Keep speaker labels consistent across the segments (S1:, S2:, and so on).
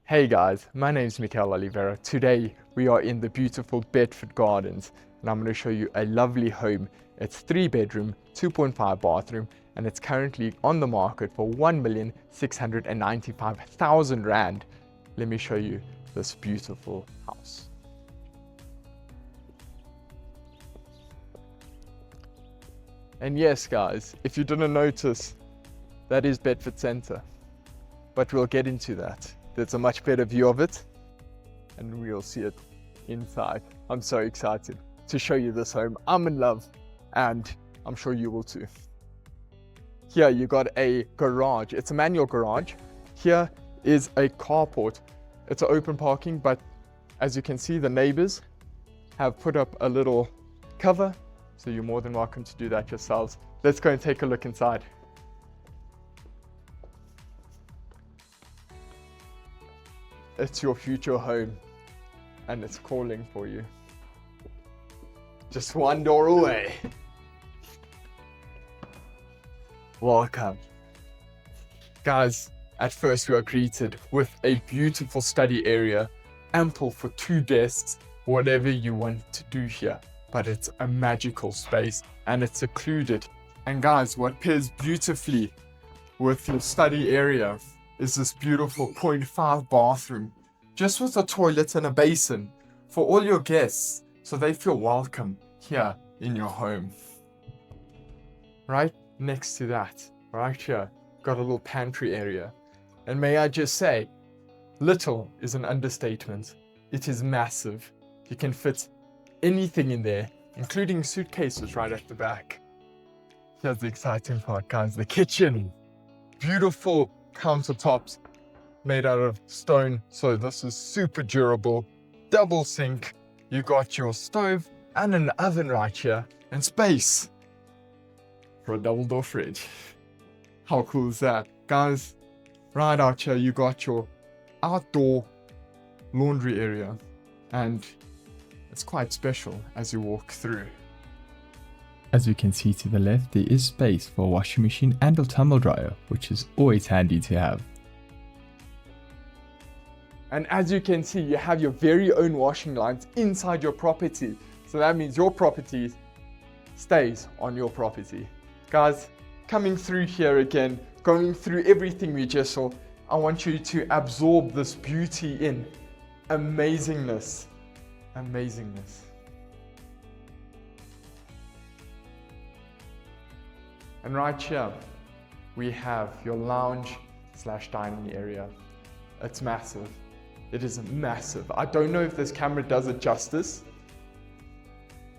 S1: Hey guys, my name is Mikel Oliveira. Today we are in the beautiful Bedford Gardens and I'm going to show you a lovely home. It's 3-bedroom, 2.5 bathroom and it's currently on the market for 1,695,000 Rand. Let me show you this beautiful house. And yes guys, if you didn't notice, that is Bedford Centre, but we'll get into that. There's a much better view of it and we'll see it inside. I'm so excited to show you this home. I'm in love and I'm sure you will too. Here you got a garage. It's a manual garage. Here is a carport. It's an open parking, but as you can see, the neighbors have put up a little cover, so you're more than welcome to do that yourselves. Let's go and take a look inside. It's your future home and it's calling for you. Just one door away. Welcome. Guys, at first we are greeted with a beautiful study area, ample for 2 desks, whatever you want to do here. But it's a magical space and it's secluded. And guys, what pairs beautifully with your study area is this beautiful 0.5 bathroom, just with a toilet and a basin for all your guests, so they feel welcome here in your home. Right next to that, right here, got a little pantry area. And may I just say, little is an understatement. It is massive. You can fit anything in there, including suitcases right at the back. Here's the exciting part, guys, the kitchen. Beautiful countertops made out of stone, so this is super durable. Double sink. You got your stove and an oven right here, and space for a double door fridge. How cool is that? Guys, right out here you got your outdoor laundry area, and it's quite special as you walk through.
S2: As you can see to the left, there is space for a washing machine and a tumble dryer, which is always handy to have.
S1: And as you can see, you have your very own washing lines inside your property. So that means your property stays on your property. Guys, coming through here again, going through everything we just saw, I want you to absorb this beauty in. Amazingness. Amazingness. And right here, we have your lounge/dining area. It's massive. It is massive. I don't know if this camera does it justice,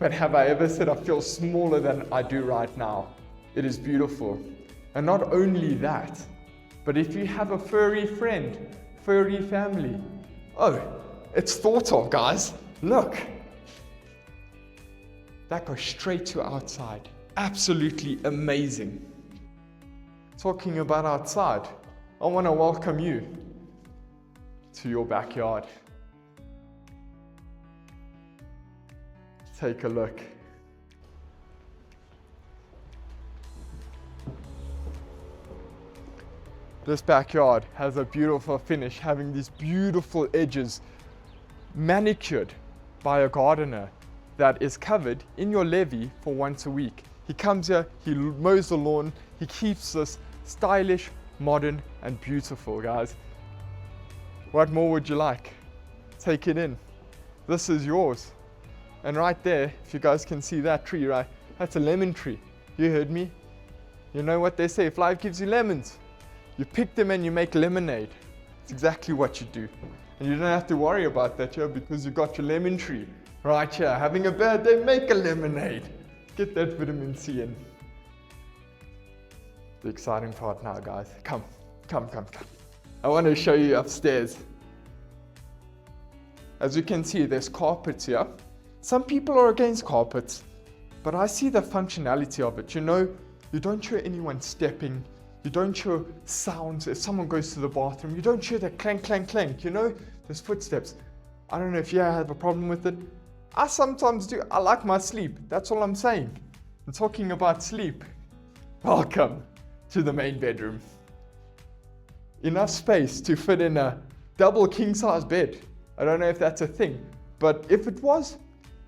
S1: but have I ever said I feel smaller than I do right now? It is beautiful. And not only that, but if you have a furry friend, furry family, oh, it's thought of, guys. Look. That goes straight to outside. Absolutely amazing. Talking about outside, I want to welcome you to your backyard. Take a look. This backyard has a beautiful finish, having these beautiful edges manicured by a gardener that is covered in your levee for once a week. He comes here, he mows the lawn, he keeps this stylish, modern, and beautiful, guys. What more would you like? Take it in. This is yours. And right there, if you guys can see that tree, right? That's a lemon tree. You heard me? You know what they say, if life gives you lemons, you pick them and you make lemonade. It's exactly what you do. And you don't have to worry about that here because you got your lemon tree right here. Having a bad day, make a lemonade. Get that vitamin C in. The exciting part now, guys. Come. I want to show you upstairs. As you can see, there's carpets here. Some people are against carpets, but I see the functionality of it. You know, you don't hear anyone stepping. You don't hear sounds. If someone goes to the bathroom, you don't hear that clank, clank, clank. You know, there's footsteps. I don't know if you have a problem with it. I sometimes do. I like my sleep. That's all I'm saying. And talking about sleep, welcome to the main bedroom. Enough space to fit in a double king size bed. I don't know if that's a thing, but if it was,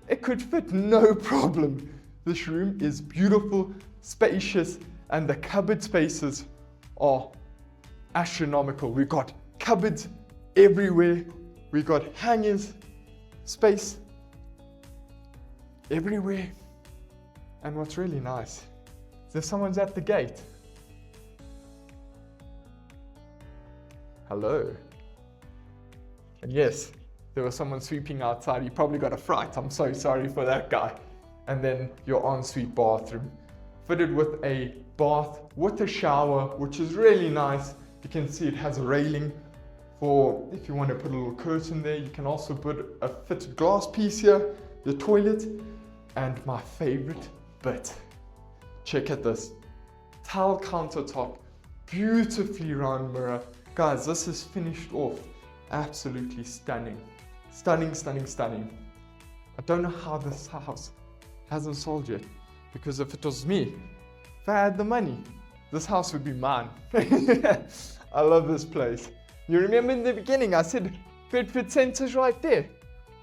S1: it could fit no problem. This room is beautiful, spacious, and the cupboard spaces are astronomical. We've got cupboards everywhere. We've got hangers, space everywhere. And what's really nice is if someone's at the gate. Hello. And yes, there was someone sweeping outside. He probably got a fright. I'm so sorry for that guy. And then your ensuite bathroom, fitted with a bath with a shower, which is really nice. You can see it has a railing for if you want to put a little curtain there. You can also put a fitted glass piece here, the toilet, and my favorite bit. Check out this tile countertop, beautifully round mirror. Guys, this is finished off. Absolutely stunning. Stunning, stunning, stunning. I don't know how this house hasn't sold yet, because if it was me, if I had the money, this house would be mine. I love this place. You remember in the beginning I said Bedford Centre's right there?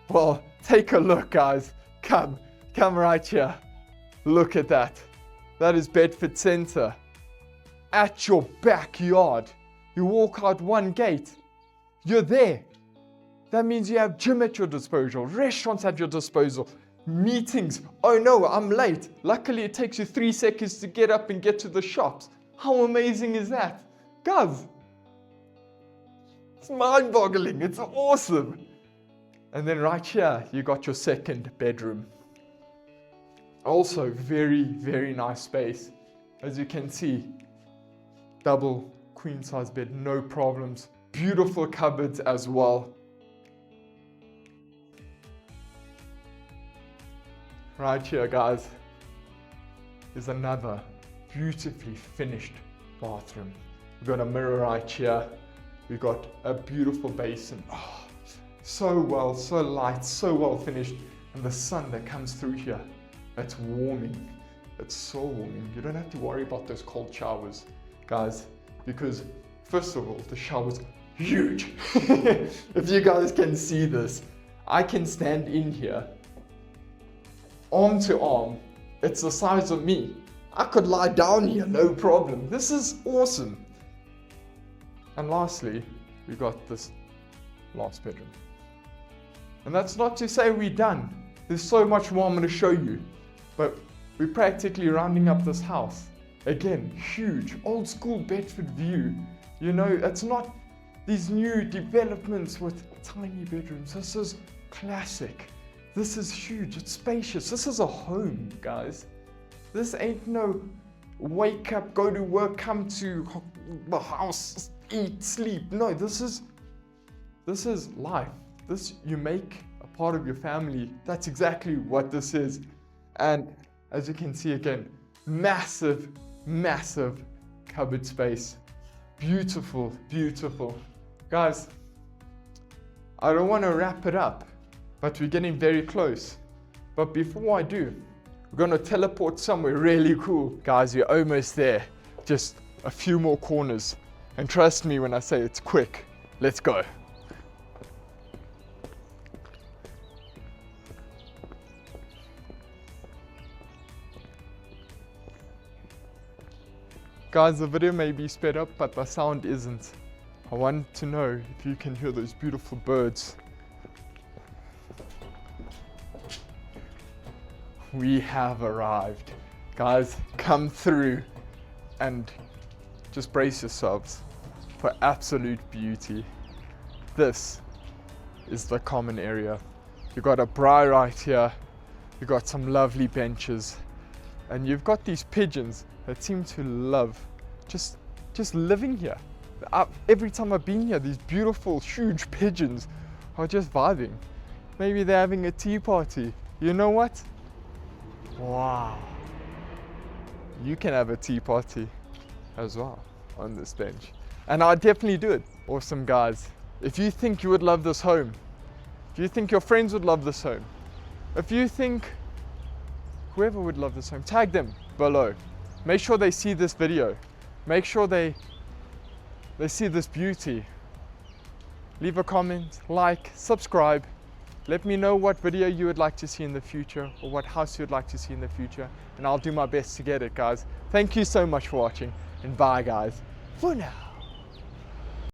S1: Well, take a look, guys. Come right here. Look at that. That is Bedford Centre. At your backyard. You walk out one gate, you're there. That means you have gym at your disposal, restaurants at your disposal, meetings. Oh no, I'm late. Luckily, it takes you 3 seconds to get up and get to the shops. How amazing is that? Guys, it's mind-boggling. It's awesome. And then right here, you got your second bedroom. Also, very, very nice space. As you can see, double queen size bed, no problems. Beautiful cupboards as well. Right here, guys, is another beautifully finished bathroom. We've got a mirror right here. We've got a beautiful basin. Oh, so well, so light, so well finished. And the sun that comes through here, it's warming. It's so warming. You don't have to worry about those cold showers, guys, because first of all, the shower's huge. If you guys can see this, I can stand in here, arm to arm. It's the size of me. I could lie down here, no problem. This is awesome. And lastly, we got this last bedroom. And that's not to say we're done. There's so much more I'm going to show you. But we're practically rounding up this house. Again, huge, old school Bedford view. You know, it's not these new developments with tiny bedrooms. This is classic. This is huge, it's spacious. This is a home, guys. This ain't no wake up, go to work, come to the house, eat, sleep. No, this is life. This you make a part of your family. That's exactly what this is. And as you can see again, massive, massive cupboard space. Beautiful, beautiful. Guys, I don't want to wrap it up, but we're getting very close. But before I do, we're going to teleport somewhere really cool. Guys, we're almost there. Just a few more corners. And trust me when I say it's quick. Let's go. Guys, the video may be sped up, but the sound isn't. I want to know if you can hear those beautiful birds. We have arrived. Guys, come through and just brace yourselves for absolute beauty. This is the common area. You've got a braai right here. You've got some lovely benches. And you've got these pigeons that seem to love just living here. Every time I've been here, these beautiful, huge pigeons are just vibing. Maybe they're having a tea party. You know what? Wow. You can have a tea party as well on this bench. And I'd definitely do it. Awesome, guys. If you think you would love this home, if you think your friends would love this home, if you think whoever would love this home, tag them below. Make sure they see this video. Make sure they see this beauty. leave a comment, like, subscribe. Let me know what video you would like to see in the future or what house you would like to see in the future, and I'll do my best to get it, guys. Thank you so much for watching, and bye, guys, for now.